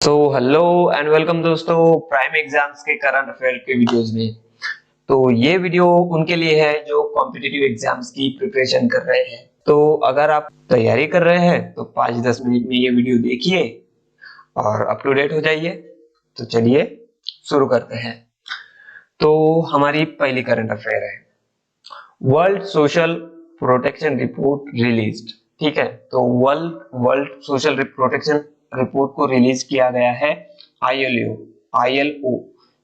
Hello and welcome दोस्तों prime exams के current affair के वीडियोस में। तो ये वीडियो उनके लिए है जो कॉम्पिटिटिव एग्जाम्स की प्रिपरेशन कर रहे हैं। तो अगर आप तैयारी कर रहे हैं तो 5-10 मिनट में ये वीडियो देखिए और अप टू डेट हो जाइए। तो चलिए शुरू करते हैं। तो हमारी पहली करंट अफेयर है, world social protection report released. ठीक है, तो वर्ल्ड सोशल प्रोटेक्शन रिपोर्ट को रिलीज किया गया है आईएलओ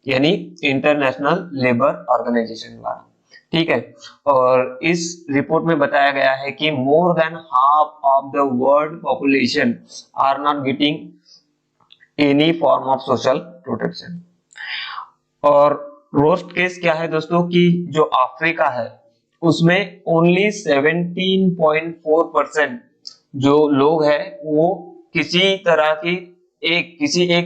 यानी इंटरनेशनल लेबर ऑर्गेनाइजेशन द्वारा। ठीक है, और इस रिपोर्ट में बताया गया है कि more than half of the world population are not getting any form of social protection. और वर्स्ट केस क्या है दोस्तों कि जो अफ्रीका है उसमें ओनली 17.4% जो लोग हैं वो किसी एक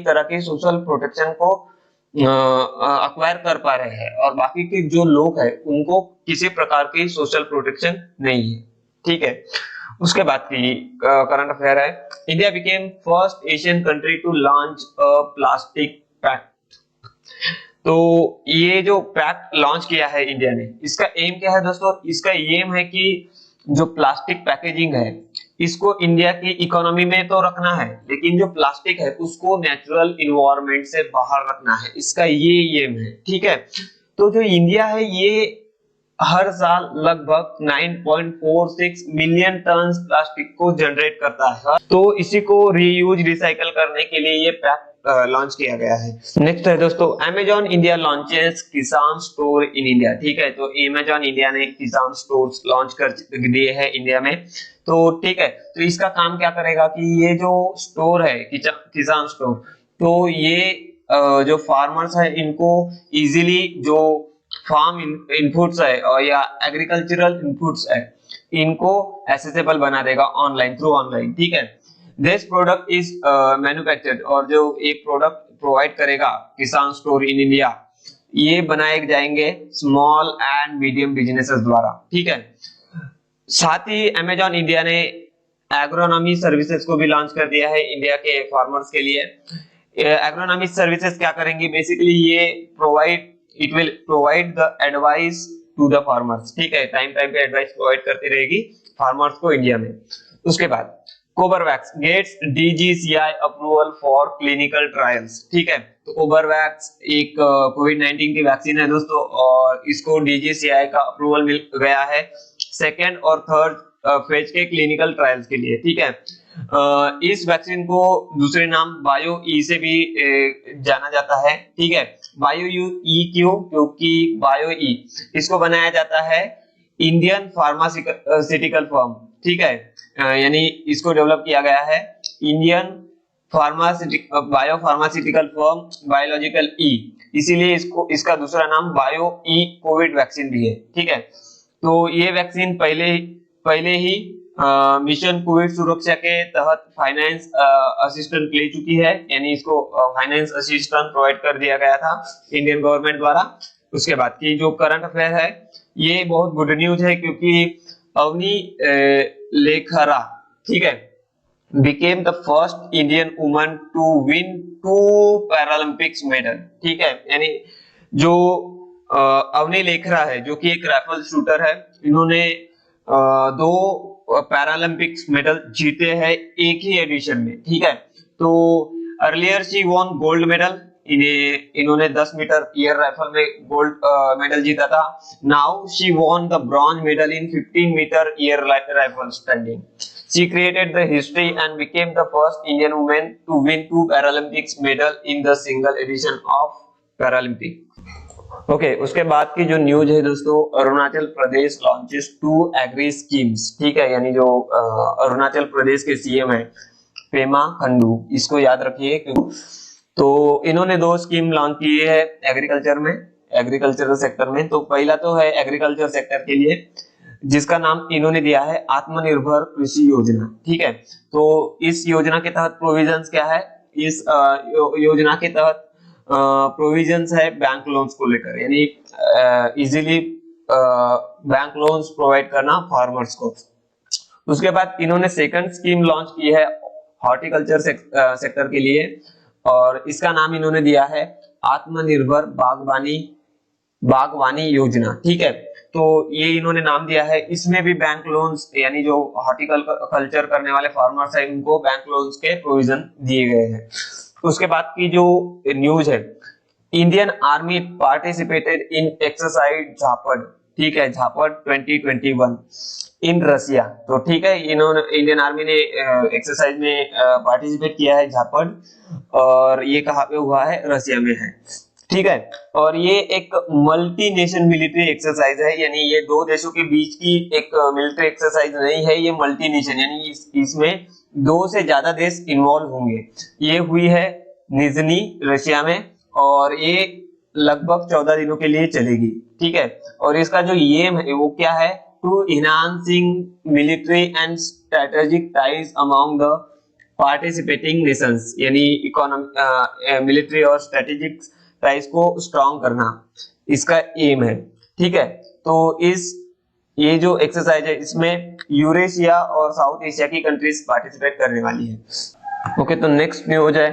तरह की सोशल प्रोटेक्शन को अक्वायर कर पा रहे हैं, और बाकी के जो लोग हैं उनको किसी प्रकार की सोशल प्रोटेक्शन नहीं है। ठीक है, उसके बाद की करंट अफेयर है, India became first Asian country to launch a plastic pact. तो ये जो पैक्ट लॉन्च किया है इंडिया ने, इसका एम क्या है दोस्तों? इसका एम है कि जो प्लास्टिक पैकेजिंग है इसको इंडिया की इकोनॉमी में तो रखना है, लेकिन जो प्लास्टिक है उसको नेचुरल इन्वायरमेंट से बाहर रखना है, इसका ये एम है। ठीक है, तो जो इंडिया है ये हर साल लगभग 9.46 मिलियन टन प्लास्टिक को जनरेट करता है, तो इसी को रीयूज रिसाइकल करने के लिए ये पैक लॉन्च किया गया है। नेक्स्ट है दोस्तों, अमेजॉन इंडिया लॉन्चेस किसान स्टोर इन इंडिया। ठीक है, तो अमेजॉन इंडिया ने किसान स्टोर्स लॉन्च कर दिए हैं इंडिया में। तो ठीक है, तो इसका काम क्या करेगा कि ये जो स्टोर है किसान स्टोर, तो ये जो फार्मर्स है इनको इजीली जो फार्म इनपुट्स है और या एग्रीकल्चरल इनपुट्स है इनको एक्सेसिबल बना देगा ऑनलाइन, थ्रू ऑनलाइन। ठीक है, दिस प्रोडक्ट इज मैन्युफैक्चर्ड, और जो एक प्रोडक्ट प्रोवाइड करेगा किसान स्टोर इन इंडिया, ये बनाए जाएंगे स्मॉल एंड मीडियम बिजनेसेस द्वारा। ठीक है, साथ ही अमेजॉन इंडिया ने एग्रोनॉमी सर्विसेज को भी लॉन्च कर दिया है इंडिया के फार्मर्स के लिए। एग्रोनॉमी सर्विसेज क्या करेंगी? बेसिकली ये it will provide the advice to the farmers. ठीक है, टाइम टाइम पे एडवाइस प्रोवाइड करती रहेगी फार्मर्स को इंडिया में। उसके बाद Corbevax gets DGCI approval for clinical trials. ठीक है, तो कोबरवैक्स एक कोविड-19 की वैक्सीन है दोस्तों, और इसको डीजीसीआई का अप्रूवल मिल गया है सेकेंड और थर्ड फेज के क्लिनिकल ट्रायल्स के लिए। ठीक है, इस वैक्सीन को दूसरे नाम बायो ई से भी जाना जाता है। ठीक है, बायो ई क्यों? क्योंकि बायो ई इसको बनाया जाता है इंडियन फार्मास्यूटिकल फर्म। ठीक है, यानी इसको डेवलप किया गया है Indian biopharmaceutical firm Biological E, इसीलिए इसका दूसरा नाम बायो ई कोविड वैक्सीन भी है। ठीक है, तो ये वैक्सीन पहले ही मिशन कोविड सुरक्षा के तहत फाइनेंस असिस्टेंट ले चुकी है, यानी इसको फाइनेंस असिस्टेंट प्रोवाइड कर दिया गया था इंडियन गवर्नमेंट द्वारा। उसके बाद की जो करंट अफेयर है ये बहुत गुड न्यूज है, क्योंकि अवनी लेखरा, ठीक है, became the first Indian woman to win 2 Paralympics medal. ठीक है, यानी जो अवनी लेखरा है जो कि एक राइफल शूटर है, इन्होंने 2 पैरालंपिक्स मेडल जीते हैं एक ही एडिशन में। ठीक है, तो earlier she won gold medal, इन्होंने 10 मीटर एयर राइफल में गोल्ड मेडल जीता था। Now she won the bronze medal in 15 meter air rifle standing. She created the history and became the first Indian woman to win 2 Paralympics medal in the single edition of Paralympic. Okay, उसके बाद की जो news है दोस्तों, Arunachal Pradesh launches 2 agree schemes. ठीक है, यानी जो अरुणाचल प्रदेश के सीएम है पेमा खंडू, इसको याद रखिए क्यों। तो इन्होंने 2 स्कीम लॉन्च की है एग्रीकल्चरल सेक्टर में। तो पहला तो है एग्रीकल्चर सेक्टर के लिए, जिसका नाम इन्होंने दिया है आत्मनिर्भर कृषि योजना। ठीक है, तो इस योजना के तहत प्रोविजंस क्या है? इस योजना के तहत प्रोविजंस है बैंक लोन्स को लेकर, यानी इजीली बैंक लोन्स प्रोवाइड करना फार्मर्स को। उसके बाद इन्होंने सेकंड स्कीम लॉन्च की है हॉर्टिकल्चर सेक्टर के लिए, और इसका नाम इन्होंने दिया है आत्मनिर्भर बागवानी योजना। ठीक है, तो ये इन्होंने नाम दिया है। इसमें भी बैंक लोन्स, यानी जो हॉर्टिकल्चर करने वाले फार्मर्स हैं उनको बैंक लोन्स के प्रोविजन दिए गए हैं। उसके बाद की जो न्यूज है, Indian Army participated in exercise Jhapad. ठीक है, झापड़ 2021 इन रसिया। तो ठीक है, इन्होंने इंडियन आर्मी ने एक्सरसाइज में पार्टिसिपेट किया है झापड़, और ये कहाँ पे हुआ है, रसिया में है। ठीक है, और ये एक मल्टी नेशन मिलिट्री एक्सरसाइज है, यानी ये दो देशों के बीच की एक मिलिट्री एक्सरसाइज नहीं है, ये मल्टी नेशन, यानी इसमें दो से ज्यादा देश इन्वॉल्व होंगे। ये हुई है निजनी रशिया में, और ये लगभग 14 दिनों के लिए चलेगी। ठीक है, और इसका जो एम है वो क्या है, to enhancing military and strategic ties among the participating nations, यानी इकोनॉमी मिलिट्री और स्ट्रेटेजिक टाइज को स्ट्रॉन्ग करना इसका एम है। ठीक है, तो ये जो एक्सरसाइज है इसमें यूरेशिया और साउथ एशिया की कंट्रीज पार्टिसिपेट करने वाली है। ओके, तो नेक्स्ट न्यूज है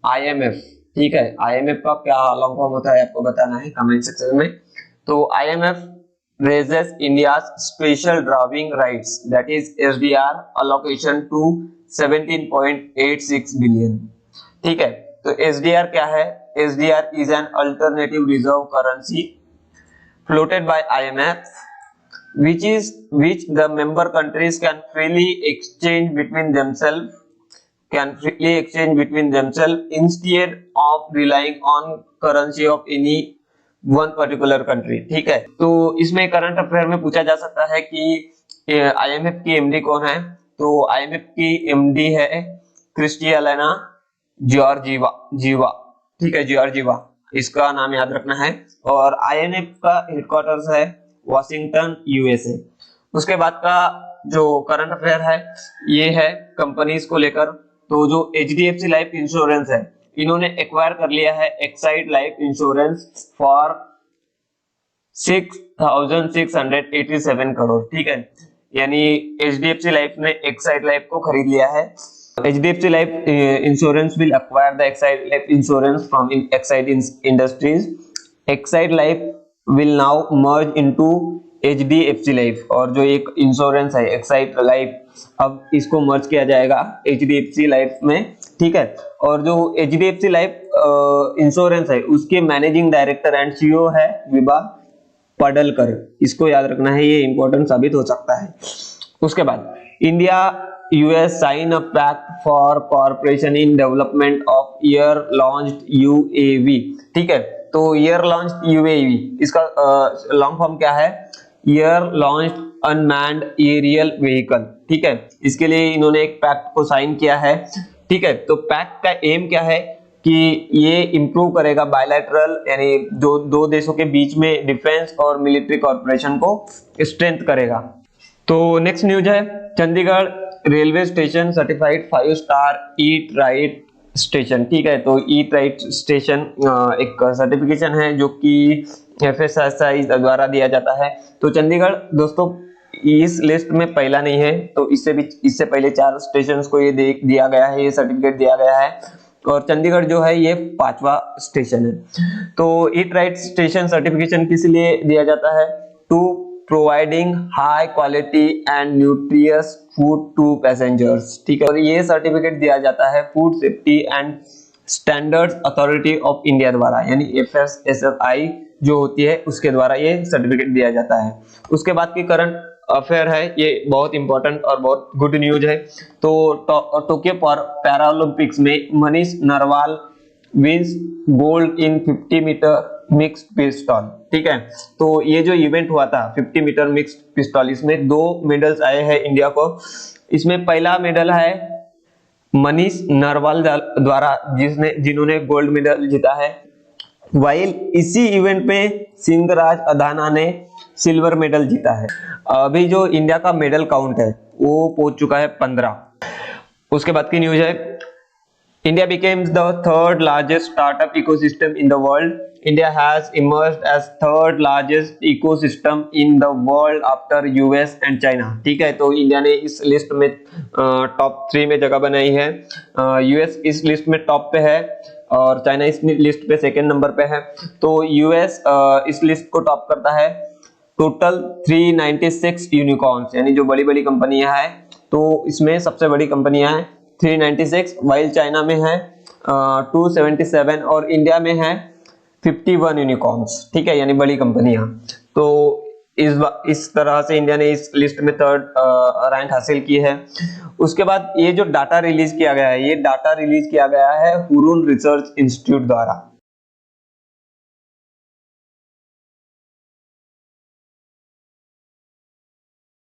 आईएमएफ। ठीक है, आईएमएफ का क्या लॉन्ग फॉर्म होता है आपको बताना है कमेंट सेक्शन में। तो IMF raises India's special drawing rights, that is SDR allocation to 17.86 billion। ठीक है, तो SDR क्या है, SDR is an alternative reserve currency floated by IMF, which the member countries can freely exchange between themselves instead of relying on currency of any one particular country. ठीक है, तो इसमें current affair में पूछा जा सकता है कि आईएमएफ की एमडी कौन है। तो आईएमएफ की एमडी है क्रिस्टियालिना जॉर्जिवा। ठीक है, जॉर्जिवा, इसका नाम याद रखना है। और आईएमएफ का हेडक्वार्टर्स है वॉशिंगटन, यूएसए। उसके बाद का जो करंट अफेयर है ये है कंपनीज को लेकर। तो जो एचडीएफसी लाइफ इंश्योरेंस है, इन्होंने एक्वायर कर लिया है Exide life insurance for 6,687 crore. ठीक है, यानी एचडीएफसी लाइफ ने एक्साइड लाइफ को खरीद लिया है। HDFC life insurance will acquire the Exide life insurance from Exide industries. Exide life will now merge into HDFC life, और जो एक इंश्योरेंस है एक्साइड लाइफ, अब इसको मर्ज किया जाएगा एचडीएफसी लाइफ में। ठीक है, और जो एचडीएफसी लाइफ इंश्योरेंस है उसके मैनेजिंग डायरेक्टर एंड सीईओ है विभा पडलकर। इसको याद रखना है, ये इंपॉर्टेंट साबित हो सकता है। उसके बाद India US sign a pact for corporation in development of air launched UAV. ठीक है, तो ईयर लॉन्च्ड यूएवी, इसका लॉन्ग फॉर्म क्या है, air launched unmanned aerial vehicle. ठीक है, इसके लिए इन्होंने एक पैक्ट को साइन किया है। ठीक है, तो पैक्ट का एम क्या है कि ये इंप्रूव करेगा बायलैटरल, यानी दो देशों के बीच में डिफेंस और मिलिट्री कॉर्पोरेशन को स्ट्रेंथ करेगा। तो नेक्स्ट न्यूज है Chandigarh railway station certified 5 star eat right station. ठीक है, तो ईट राइट स्टेशन एक सर्टिफिकेशन है जो कि एफएसएसआई द्वारा दिया जाता है। तो चंडीगढ़ दोस्तों इस लिस्ट में पहला नहीं है, तो इससे पहले 4 स्टेशंस को ये दिया गया है, ये सर्टिफिकेट दिया गया है, और चंडीगढ़ जो है ये 5वां स्टेशन है। तो ईट राइट स्टेशन सर्टिफिकेशन किस लिए दिया जाता है, to providing high quality and nutritious food to passengers. ठीक है, और ये सर्टिफिकेट दिया जाता है food safety and standards authority of India द्वारा, यानी एफएसएसआई जो होती है उसके द्वारा ये सर्टिफिकेट दिया जाता है। उसके बाद की करंट अफेयर है, ये बहुत इंपॉर्टेंट और बहुत गुड न्यूज है। तो टोक्यो पैरालंपिक्स में Manish Narwal wins gold in 50 meter mixed pistol. ठीक है, तो ये जो इवेंट हुआ था 50 मीटर मिक्स्ड पिस्टल, इसमें 2 मेडल्स आए हैं इंडिया को। इसमें पहला मेडल है मनीष नरवाल द्वारा, जिन्होंने गोल्ड मेडल जीता है। वाइल इसी इवेंट में सिंगराज अधाना ने सिल्वर मेडल जीता है। अभी जो इंडिया का मेडल काउंट है वो पहुंच चुका है 15। उसके बाद की न्यूज है India became the third largest startup ecosystem in the world. India has emerged as third largest ecosystem in the world after US and China. ठीक है, तो इंडिया ने इस लिस्ट में टॉप 3 में जगह बनाई है। यूएस इस लिस्ट में टॉप पे है और चाइना इस लिस्ट पे सेकंड नंबर पे है। तो यूएस इस लिस्ट को टॉप करता है टोटल 396 यूनिकॉर्न्स, यानी जो बड़ी बड़ी कंपनियां हैं, तो इसमें सबसे बड़ी कंपनियां हैं 396, वाइल चाइना में है 277 और इंडिया में है 51 यूनिकॉर्न्स। ठीक है, यानी बड़ी कंपनियां। तो इस तरह से इंडिया ने इस लिस्ट में थर्ड रैंक हासिल की है। उसके बाद ये जो डाटा रिलीज किया गया है, ये डाटा रिलीज किया गया है हुरून रिसर्च इंस्टीट्यूट द्वारा।